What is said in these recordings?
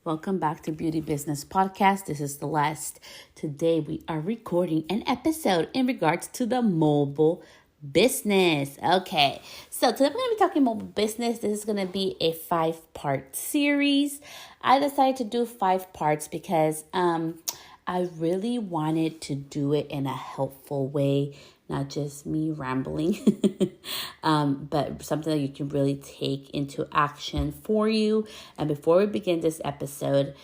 Welcome back to Beauty Business Podcast. This is Celeste. Today we are recording an episode in regards to the mobile business. Okay, so today we're going to be talking mobile business. This is going to be a 5-part series. I decided to do 5 parts because I really wanted to do it in a helpful way, not just me rambling, but something that you can really take into action for you. And before we begin this episode,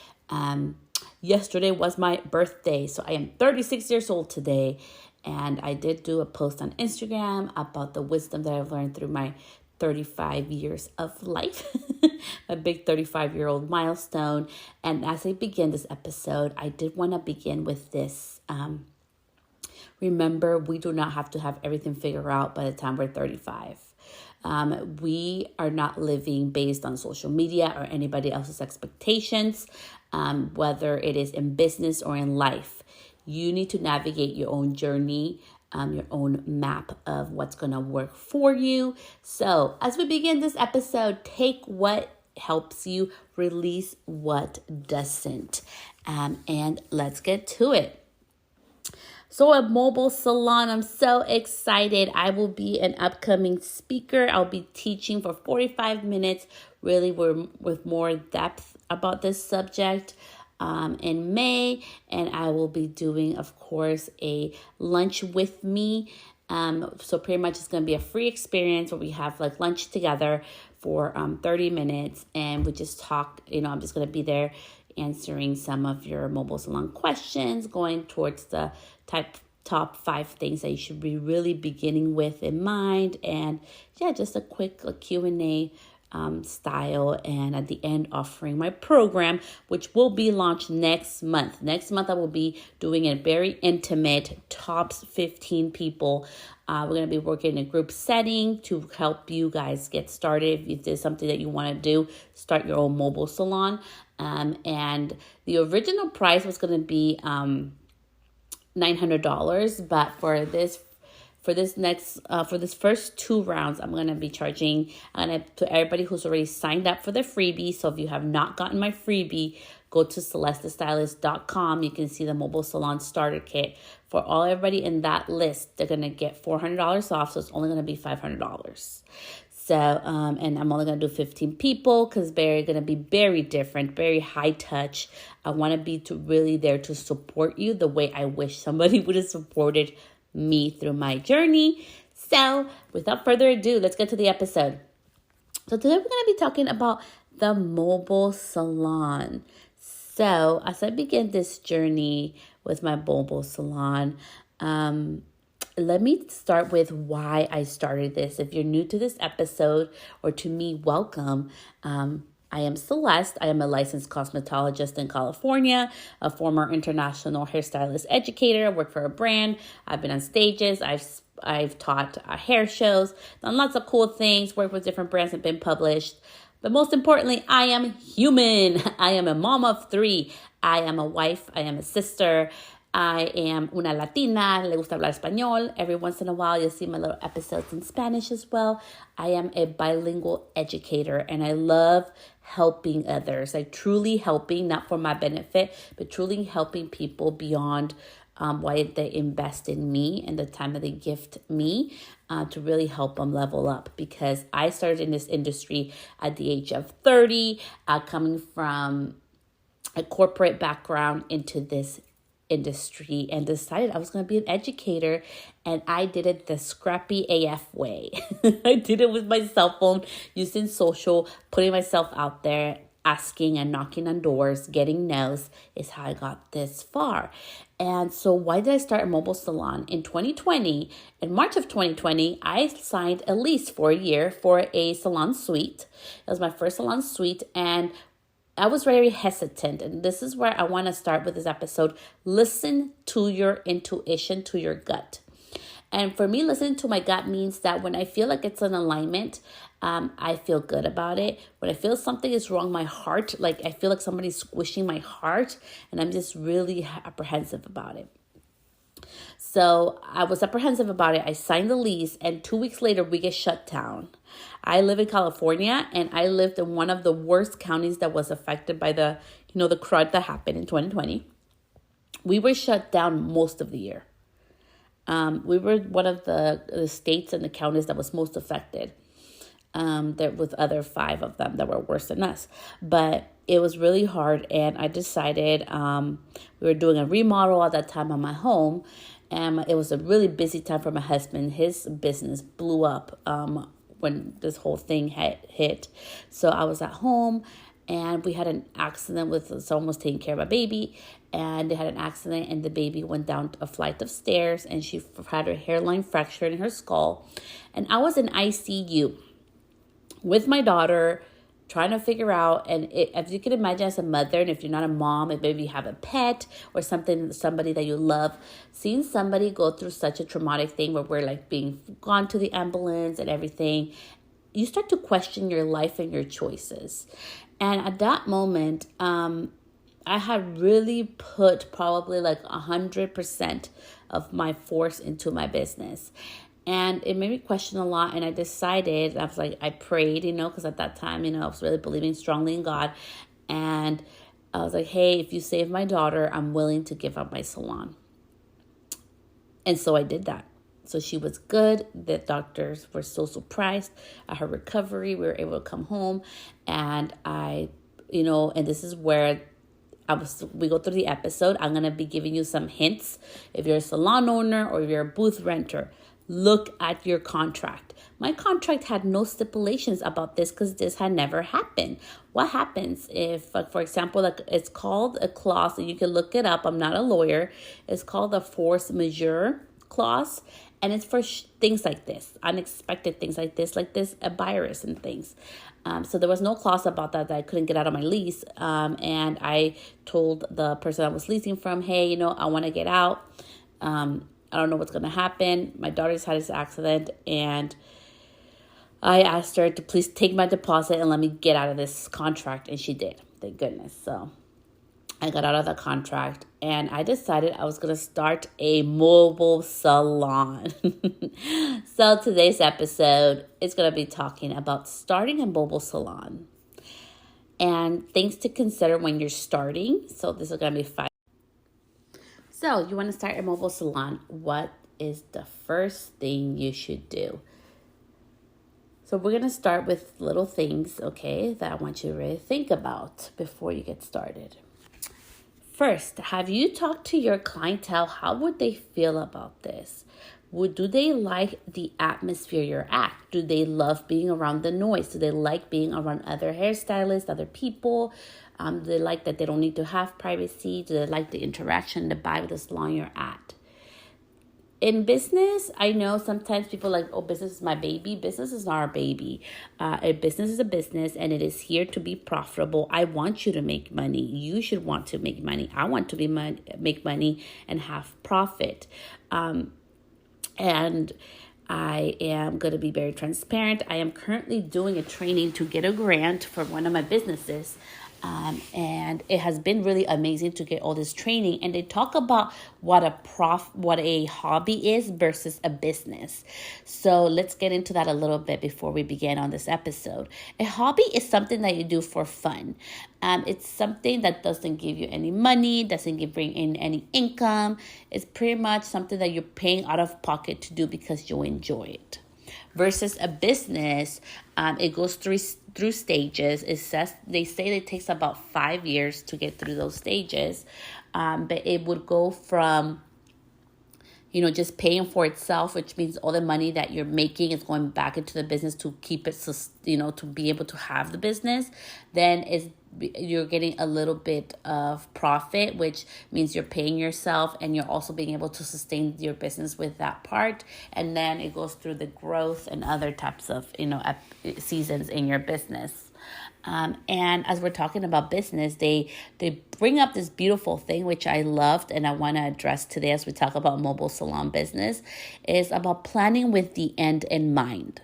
yesterday was my birthday. So I am 36 years old today. And I did do a post on Instagram about the wisdom that I've learned through my 35 years of life, a big 35-year-old milestone. And as I begin this episode, I did want to begin with this. Remember, we do not have to have everything figured out by the time we're 35. We are not living based on social media or anybody else's expectations, whether it is in business or in life. You need to navigate your own journey, your own map of what's going to work for you. So as we begin this episode, take what helps you, release what doesn't. And let's get to it. So a mobile salon, I'm so excited. I will be an upcoming speaker. I'll be teaching for 45 minutes, really with more depth about this subject in May. And I will be doing, of course, a lunch with me. So pretty much it's going to be a free experience where we have like lunch together for 30 minutes. And we just talk, I'm just going to be there answering some of your mobile salon questions, going towards the top 5 things that you should be really beginning with in mind. And just a quick Q&A style. And at the end, offering my program, which will be launched next month. Next month, I will be doing a very intimate tops 15 people. We're going to be working in a group setting to help you guys get started. If there's something that you want to do, start your own mobile salon. And the original price was going to be $900, but for this first 2 rounds, I'm going to be charging to everybody who's already signed up for the freebie. So if you have not gotten my freebie, go to celestestylist.com. You can see the mobile salon starter kit. For everybody in that list, they're going to get $400 off. So it's only going to be $500. So, and I'm only going to do 15 people because they're going to be very different, very high touch. I want to be really there to support you the way I wish somebody would have supported me through my journey. So without further ado, let's get to the episode. So today we're going to be talking about the mobile salon. So as I begin this journey with my mobile salon, let me start with why I started this. If you're new to this episode or to me, welcome. I am Celeste. I am a licensed cosmetologist in California, a former international hairstylist educator. I work for a brand. I've been on stages. I've taught hair shows, done lots of cool things, worked with different brands and been published. But most importantly, I am human. I am a mom of 3. I am a wife. I am a sister. I am una Latina, le gusta hablar español. Every once in a while, you'll see my little episodes in Spanish as well. I am a bilingual educator, and I love helping others. Like truly helping, not for my benefit, but truly helping people beyond why they invest in me and the time that they gift me to really help them level up. Because I started in this industry at the age of 30, coming from a corporate background into this industry, and decided I was going to be an educator, and I did it the scrappy AF way. I did it with my cell phone, using social, putting myself out there, asking and knocking on doors, getting no's is how I got this far. And so why did I start a mobile salon? In 2020, in March of 2020, I signed a lease for a year for a salon suite. It was my first salon suite, and I was very hesitant, and this is where I want to start with this episode. Listen to your intuition, to your gut. And for me, listening to my gut means that when I feel like it's in alignment, I feel good about it. When I feel something is wrong, my heart, like I feel like somebody's squishing my heart, and I'm just really apprehensive about it. So I was apprehensive about it. I signed the lease, and 2 weeks later, we get shut down. I live in California, and I lived in one of the worst counties that was affected by the crud that happened in 2020. We were shut down most of the year. We were one of the states and the counties that was most affected. There with other 5 of them that were worse than us. But it was really hard, and I decided we were doing a remodel at that time on my home, and it was a really busy time for my husband. His business blew up when this whole thing hit. So I was at home, and we had an accident with someone was taking care of a baby, and they had an accident, and the baby went down a flight of stairs, and she had her hairline fractured in her skull. And I was in ICU with my daughter, trying to figure out, and if you can imagine as a mother, and if you're not a mom, if maybe you have a pet or somebody that you love, seeing somebody go through such a traumatic thing where we're like being gone to the ambulance and everything, you start to question your life and your choices. And at that moment, I had really put probably like 100% of my force into my business. And it made me question a lot. And I decided, I was like, I prayed, because at that time, I was really believing strongly in God. And I was like, hey, if you save my daughter, I'm willing to give up my salon. And so I did that. So she was good. The doctors were so surprised at her recovery. We were able to come home. And and this is where we go through the episode. I'm going to be giving you some hints. If you're a salon owner or if you're a booth renter, look at your contract. My contract had no stipulations about this because this had never happened. What happens if, for example, like it's called a clause, and you can look it up. I'm not a lawyer. It's called a force majeure clause. And it's for things like this, unexpected things like this, a virus and things. So there was no clause about that I couldn't get out of my lease. And I told the person I was leasing from, hey, I want to get out. I don't know what's going to happen. My daughter's had this accident, and I asked her to please take my deposit and let me get out of this contract, and she did. Thank goodness. So I got out of the contract, and I decided I was going to start a mobile salon. So today's episode is going to be talking about starting a mobile salon and things to consider when you're starting. So this is going to be 5. So you want to start a mobile salon. What is the first thing you should do? So we're going to start with little things, okay, that I want you to really think about before you get started. First, have you talked to your clientele? How would they feel about this? Do they like the atmosphere you're at? Do they love being around the noise? Do they like being around other hairstylists, other people? Do they like that they don't need to have privacy? Do they like the interaction, the vibe of the salon you're at? In business, I know sometimes people are like, oh, business is my baby. Business is not our baby. A business is a business, and it is here to be profitable. I want you to make money. You should want to make money. I want to make money and have profit. And I am going to be very transparent. I am currently doing a training to get a grant for one of my businesses. And it has been really amazing to get all this training. And they talk about what a hobby is versus a business. So let's get into that a little bit before we begin on this episode. A hobby is something that you do for fun. It's something that doesn't give you any money, doesn't bring in any income. It's pretty much something that you're paying out of pocket to do because you enjoy it. Versus a business, it goes through stages. They say it takes about 5 years to get through those stages, but it would go from just paying for itself, which means all the money that you're making is going back into the business to keep it, to be able to have the business. Then you're getting a little bit of profit, which means you're paying yourself and you're also being able to sustain your business with that part. And then it goes through the growth and other types of, seasons in your business. And as we're talking about business, they bring up this beautiful thing, which I loved and I want to address today as we talk about mobile salon business, is about planning with the end in mind.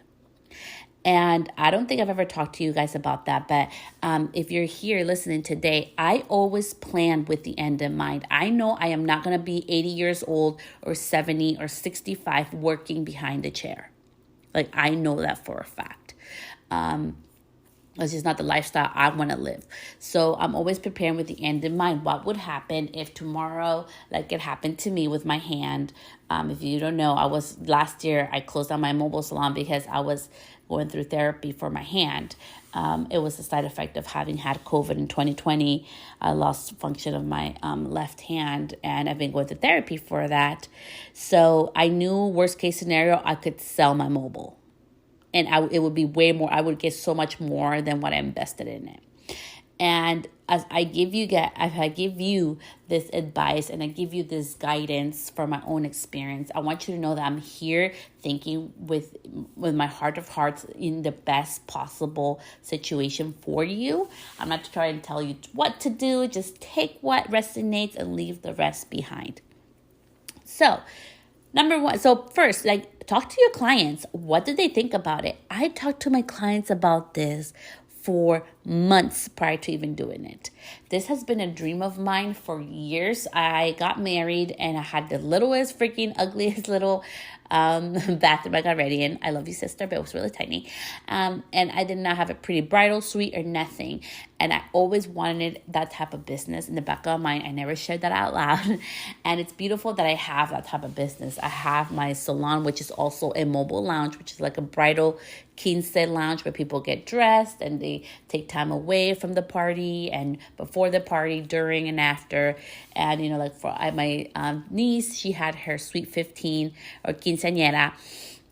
And I don't think I've ever talked to you guys about that. But if you're here listening today, I always plan with the end in mind. I know I am not going to be 80 years old or 70 or 65 working behind a chair. Like, I know that for a fact. It's just not the lifestyle I want to live. So I'm always preparing with the end in mind. What would happen if tomorrow, like it happened to me with my hand? If you don't know, last year I closed down my mobile salon because I was going through therapy for my hand. It was a side effect of having had COVID in 2020. I lost function of my left hand, and I've been going to therapy for that. So I knew worst case scenario, I could sell my mobile. And it would be way more. I would get so much more than what I invested in it. And as I give you this advice and I give you this guidance from my own experience, I want you to know that I'm here thinking with my heart of hearts in the best possible situation for you. I'm not trying to tell you what to do. Just take what resonates and leave the rest behind. So, number one, so first, talk to your clients. What do they think about it? I talked to my clients about this for months prior to even doing it. This has been a dream of mine for years. I got married and I had the littlest, freaking ugliest little bathroom I got ready in. I love you, sister, but it was really tiny. And I did not have a pretty bridal suite or nothing. And I always wanted that type of business in the back of my mind. I never shared that out loud. And it's beautiful that I have that type of business. I have my salon, which is also a mobile lounge, which is like a bridal quince lounge where people get dressed and they take time away from the party and before the party, during and after. And, for my niece, she had her Sweet 15 or quinceañera.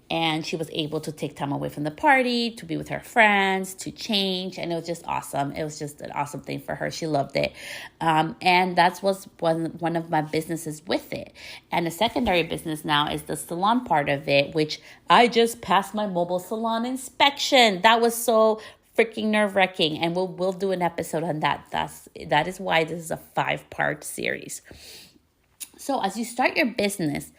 And she was able to take time away from the party, to be with her friends, to change. And it was just awesome. It was just an awesome thing for her. She loved it. And that's what's one of my businesses with it. And the secondary business now is the salon part of it, which I just passed my mobile salon inspection. That was so freaking nerve-wracking. And we'll do an episode on that. That is why this is a 5-part series. So as you start your business,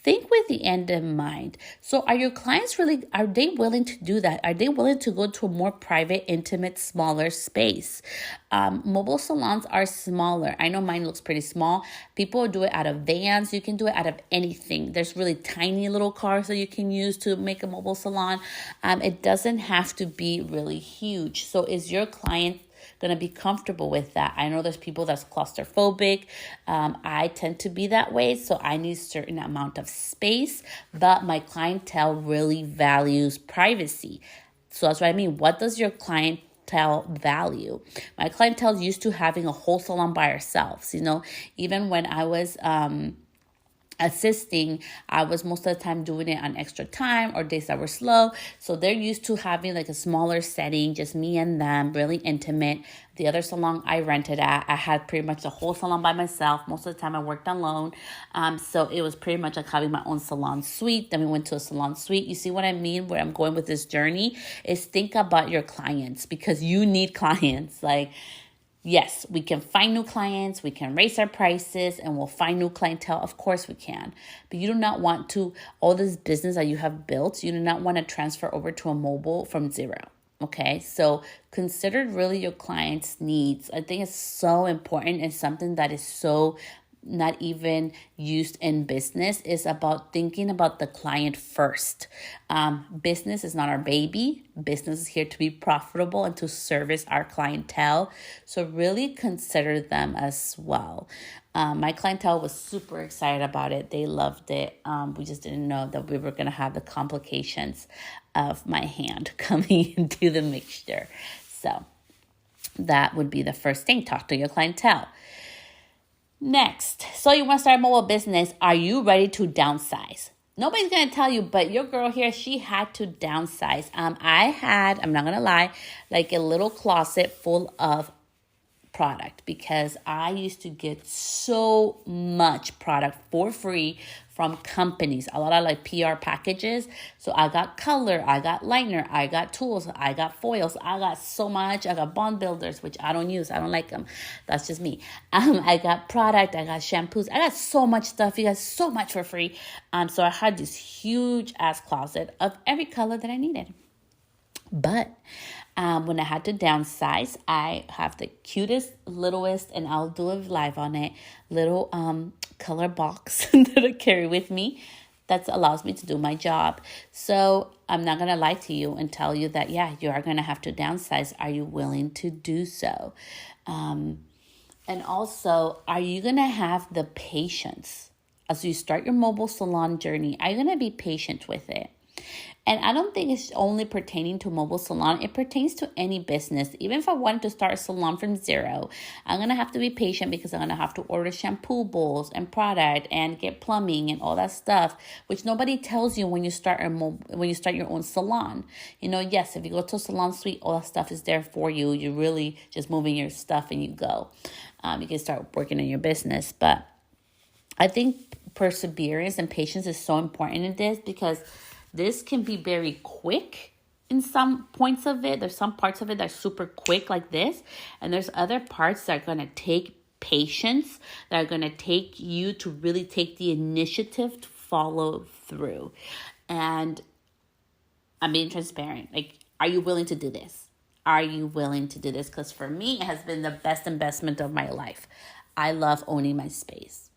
think with the end in mind. So are your clients are they willing to do that? Are they willing to go to a more private, intimate, smaller space? Mobile salons are smaller. I know mine looks pretty small. People do it out of vans. You can do it out of anything. There's really tiny little cars that you can use to make a mobile salon. It doesn't have to be really huge. So is your client going to be comfortable with that? I know there's people that's claustrophobic. I tend to be that way, so I need a certain amount of space, but my clientele really values privacy. So that's what I mean. What does your clientele value? My clientele is used to having a whole salon by ourselves. Even when I was assisting, I was most of the time doing it on extra time or days that were slow. So they're used to having like a smaller setting, just me and them, really intimate. The other salon I rented at, I had pretty much the whole salon by myself. Most of the time I worked alone. So it was pretty much like having my own salon suite. Then we went to a salon suite. You see what I mean? Where I'm going with this journey is think about your clients, because you need clients. Yes, we can find new clients, we can raise our prices, and we'll find new clientele. Of course we can. But you do not want to, all this business that you have built, you do not want to transfer over to a mobile from zero. Okay, so consider really your clients' needs. I think it's so important, and something that is so not even used in business is about thinking about the client first. Business is not our baby. Business is here to be profitable and to service our clientele. So really consider them as well. My clientele was super excited about it. They loved it. We just didn't know that we were going to have the complications of my hand coming into the mixture. So that would be the first thing. Talk to your clientele. Next, so you want to start a mobile business. Are you ready to downsize? Nobody's going to tell you, but your girl here, she had to downsize. I'm not going to lie, like a little closet full of product, because I used to get so much product for free from companies, a lot of like PR packages. So I got color, I got liner, I got tools, I got foils, I got so much. I got bond builders, which I don't use. I don't like them. That's just me. I got product, I got shampoos. I got so much stuff. You got so much for free. So I had this huge ass closet of every color that I needed. But when I had to downsize, I have the cutest, littlest, and I'll do a live on it, little color box that I carry with me that allows me to do my job. So I'm not going to lie to you and tell you that, yeah, you are going to have to downsize. Are you willing to do so? And also, are you going to have the patience as you start your mobile salon journey? Are you going to be patient with it? And I don't think it's only pertaining to mobile salon. It pertains to any business. Even if I wanted to start a salon from zero, I'm going to have to be patient because I'm going to have to order shampoo bowls and product and get plumbing and all that stuff, which nobody tells you when you start your own salon. Yes, if you go to a salon suite, all that stuff is there for you. You're really just moving your stuff and you go. You can start working on your business. But I think perseverance and patience is so important in this because this can be very quick in some points of it. There's some parts of it that are super quick like this. And there's other parts that are going to take patience, that are going to take you to really take the initiative to follow through. And I'm being transparent. Like, are you willing to do this? Are you willing to do this? Because for me, it has been the best investment of my life. I love owning my space.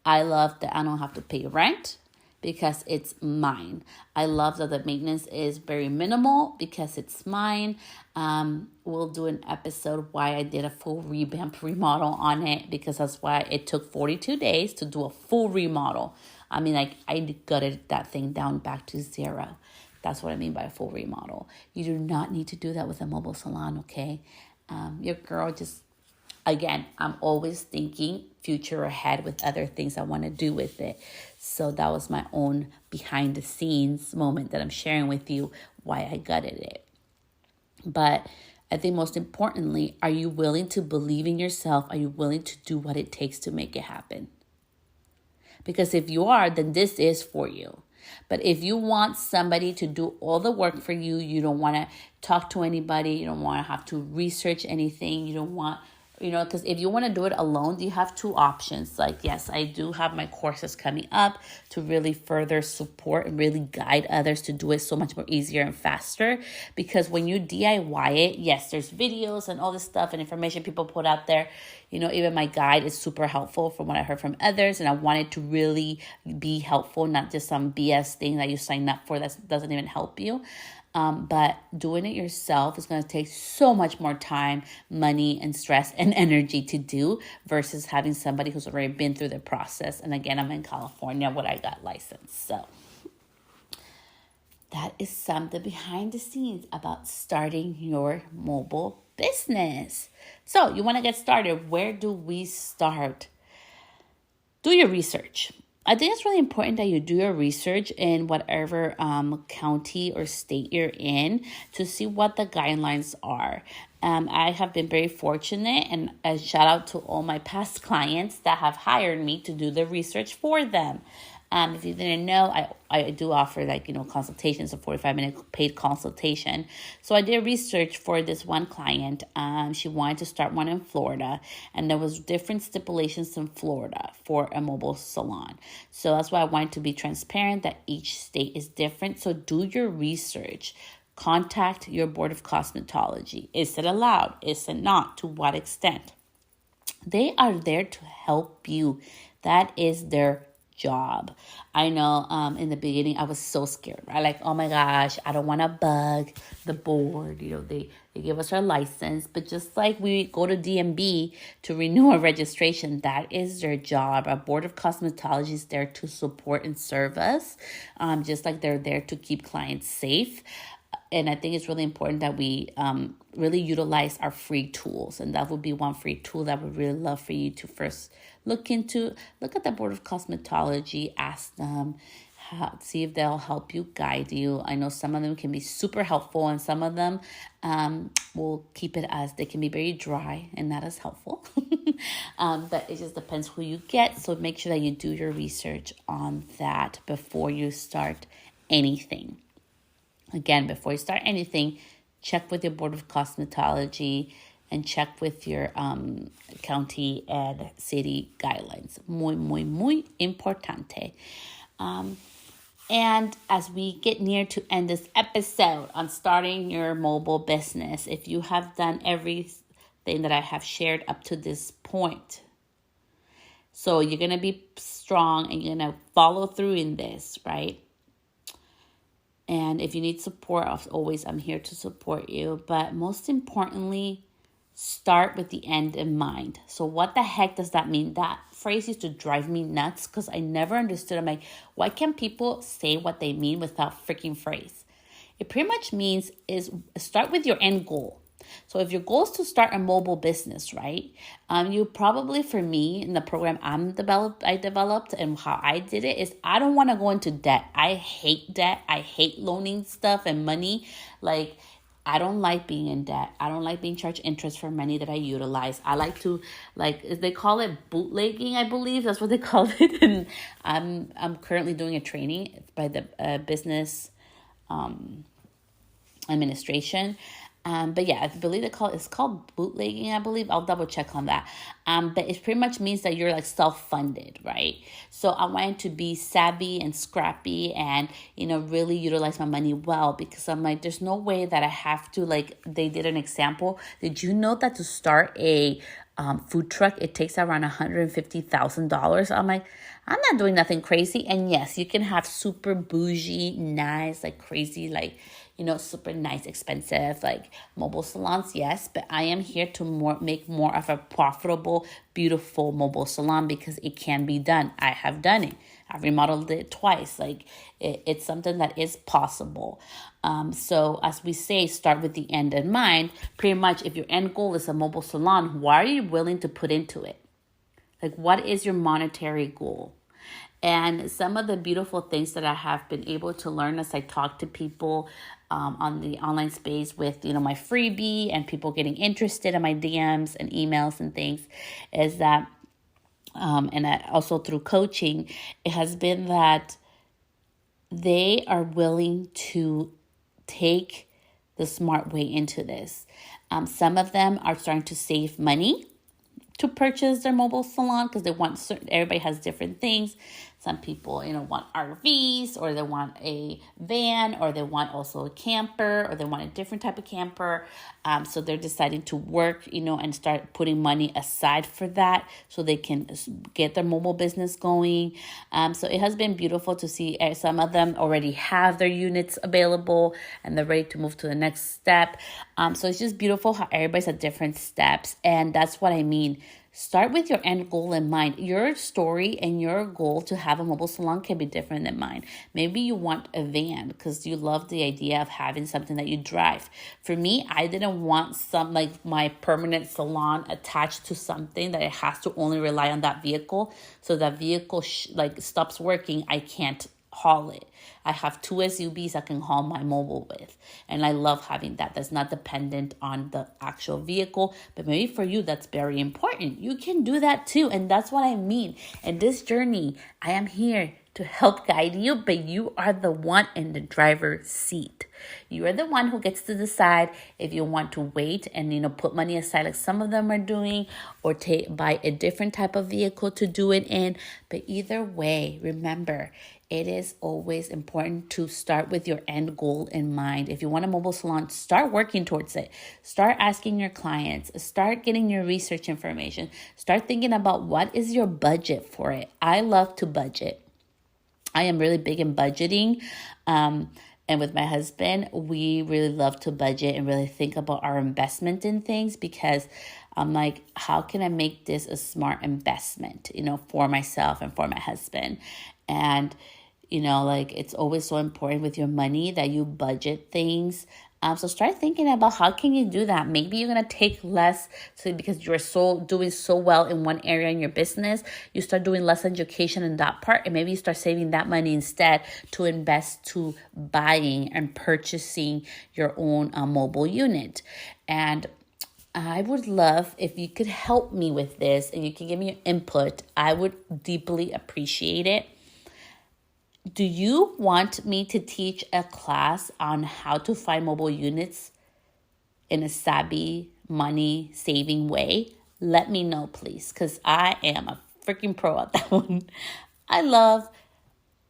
I love that I don't have to pay rent because it's mine. I love that the maintenance is very minimal because it's mine. We'll do an episode why I did a full remodel on it, because that's why it took 42 days to do a full remodel. I mean, like, I gutted that thing down back to zero. That's what I mean by a full remodel. You do not need to do that with a mobile salon, okay? Your girl just, again, I'm always thinking future ahead with other things I want to do with it. So that was my own behind the scenes moment that I'm sharing with you why I gutted it. But I think most importantly, are you willing to believe in yourself? Are you willing to do what it takes to make it happen? Because if you are, then this is for you. But if you want somebody to do all the work for you, you don't want to talk to anybody, you don't want to have to research anything, you don't want, because if you want to do it alone, you have two options. Like, yes, I do have my courses coming up to really further support and really guide others to do it so much more easier and faster. Because when you DIY it, yes, there's videos and all this stuff and information people put out there. Even my guide is super helpful from what I heard from others. And I wanted to really be helpful, not just some BS thing that you sign up for that doesn't even help you. But doing it yourself is going to take so much more time, money, and stress and energy to do versus having somebody who's already been through the process. And again, I'm in California when I got licensed. So that is something behind the scenes about starting your mobile business. So you want to get started. Where do we start? Do your research. I think it's really important that you do your research in whatever county or state you're in to see what the guidelines are. I have been very fortunate, and a shout out to all my past clients that have hired me to do the research for them. If you didn't know, I do offer consultations, a 45-minute paid consultation. So I did research for this one client. She wanted to start one in Florida, and there was different stipulations in Florida for a mobile salon. So that's why I wanted to be transparent that each state is different. So do your research. Contact your board of cosmetology. Is it allowed? Is it not? To what extent? They are there to help you. That is their job. I know in the beginning I was so scared, right? Like, oh my gosh, I don't want to bug the board. They give us our license, but just like we go to DMB to renew our registration, that is their job. Our board of cosmetology is there to support and serve us, just like they're there to keep clients safe. And I think it's really important that we really utilize our free tools. And that would be one free tool that I would really love for you to first look into. Look at the Board of Cosmetology, ask them, see if they'll help you, guide you. I know some of them can be super helpful, and some of them will keep it as they can be very dry and not as helpful. But it just depends who you get. So make sure that you do your research on that before you start anything. Again, before you start anything, check with your Board of Cosmetology and check with your county and city guidelines. Muy, muy, muy importante. And as we get near to end this episode on starting your mobile business, if you have done everything that I have shared up to this point, so you're going to be strong and you're going to follow through in this, right? And if you need support, I'm here to support you. But most importantly, start with the end in mind. So what the heck does that mean? That phrase used to drive me nuts because I never understood. I'm like, why can't people say what they mean without freaking phrase? It pretty much means is start with your end goal. So if your goal is to start a mobile business, right? You probably, for me, in the program I developed and how I did it is I don't want to go into debt. I hate debt. I hate loaning stuff and money. Like, I don't like being in debt. I don't like being charged interest for money that I utilize. I like to, they call it bootlegging, I believe. That's what they call it. And I'm currently doing a training by the business administration. But yeah, I believe it's called bootlegging, I believe. I'll double check on that. But it pretty much means that you're like self-funded, right? So I wanted to be savvy and scrappy and, really utilize my money well, because I'm like, there's no way that I have to, like, they did an example. Did you know that to start a food truck, it takes around $150,000? I'm like, I'm not doing nothing crazy. And yes, you can have super bougie, nice, like crazy, like, super nice, expensive, like mobile salons, yes. But I am here to make more of a profitable, beautiful mobile salon because it can be done. I have done it. I've remodeled it twice. Like it's something that is possible. So as we say, start with the end in mind. Pretty much, if your end goal is a mobile salon, what are you willing to put into it? Like, what is your monetary goal? And some of the beautiful things that I have been able to learn as I talk to people on the online space with, my freebie and people getting interested in my DMs and emails and things is that, and also through coaching, it has been that they are willing to take the smart way into this. Some of them are starting to save money to purchase their mobile salon because they want everybody has different things. Some people, want RVs, or they want a van, or they want also a camper, or they want a different type of camper. So they're deciding to work, and start putting money aside for that so they can get their mobile business going. So it has been beautiful to see some of them already have their units available and they're ready to move to the next step. So it's just beautiful how everybody's at different steps. And that's what I mean. Start with your end goal in mind. Your story and your goal to have a mobile salon can be different than mine. Maybe you want a van because you love the idea of having something that you drive. For me, I didn't want my permanent salon attached to something that it has to only rely on that vehicle. So that vehicle stops working, I can't haul it. I have 2 SUVs I can haul my mobile with. And I love having that. That's not dependent on the actual vehicle. But maybe for you, that's very important. You can do that too. And that's what I mean. In this journey, I am here to help guide you, but you are the one in the driver's seat. You are the one who gets to decide if you want to wait and, put money aside like some of them are doing, or buy a different type of vehicle to do it in. But either way, remember, it is always important to start with your end goal in mind. If you want a mobile salon, start working towards it. Start asking your clients. Start getting your research information. Start thinking about what is your budget for it. I love to budget. I am really big in budgeting. And with my husband, we really love to budget and really think about our investment in things, because I'm like, how can I make this a smart investment, for myself and for my husband? And, it's always so important with your money that you budget things. So start thinking about how can you do that. Maybe you're going to take less because you're doing so well in one area in your business. You start doing less education in that part, and maybe you start saving that money instead to invest to buying and purchasing your own mobile unit. And I would love if you could help me with this and you can give me your input. I would deeply appreciate it. Do you want me to teach a class on how to find mobile units in a savvy, money-saving way? Let me know, please, because I am a freaking pro at that one. I love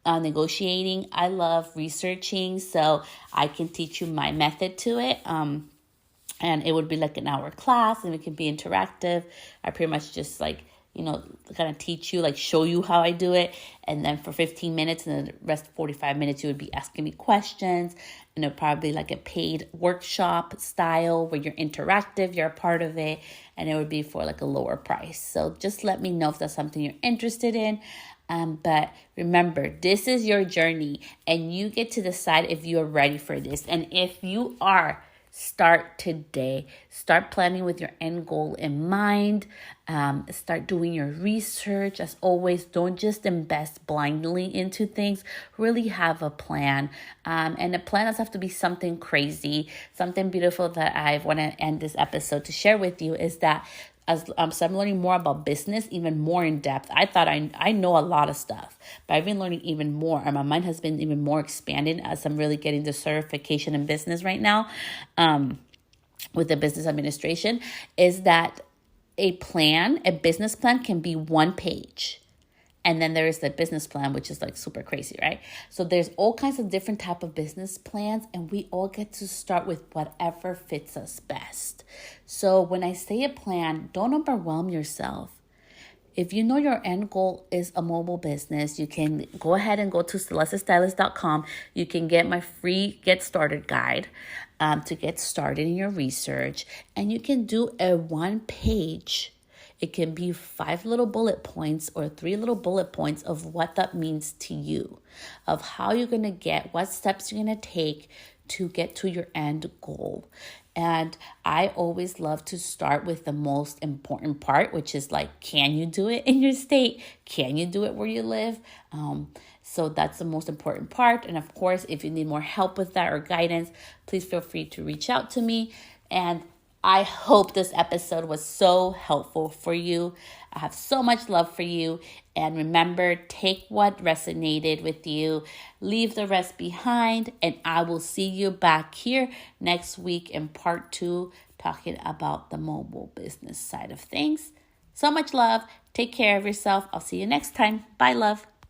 negotiating. I love researching, so I can teach you my method to it. And it would be like an hour class, and it can be interactive. I pretty much just like, kind of teach you, like show you how I do it. And then for 15 minutes and then the rest 45 minutes, you would be asking me questions. And it'll probably like a paid workshop style where you're interactive, you're a part of it. And it would be for like a lower price. So just let me know if that's something you're interested in. But remember, this is your journey and you get to decide if you're ready for this. And if you are, start today. Start planning with your end goal in mind. Start doing your research. As always, don't just invest blindly into things. Really have a plan. And the plan doesn't have to be something crazy. Something beautiful that I want to end this episode to share with you is that as so I'm learning more about business, even more in depth. I thought I know a lot of stuff, but I've been learning even more. And my mind has been even more expanded as I'm really getting the certification in business right now with the business administration, is that a business plan can be one page. And then there is the business plan, which is like super crazy, right? So there's all kinds of different type of business plans, and we all get to start with whatever fits us best. So when I say a plan, don't overwhelm yourself. If you know your end goal is a mobile business, you can go ahead and go to celestestylist.com. You can get my free Get Started guide to get started in your research. And you can do a one page. It can be 5 little bullet points or 3 little bullet points of what that means to you, of how you're going to get, what steps you're going to take to get to your end goal. And I always love to start with the most important part, which is like, can you do it in your state? Can you do it where you live? So that's the most important part. And of course, if you need more help with that or guidance, please feel free to reach out to me. And I hope this episode was so helpful for you. I have so much love for you. And remember, take what resonated with you, leave the rest behind, and I will see you back here next week in part 2, talking about the mobile business side of things. So much love. Take care of yourself. I'll see you next time. Bye, love.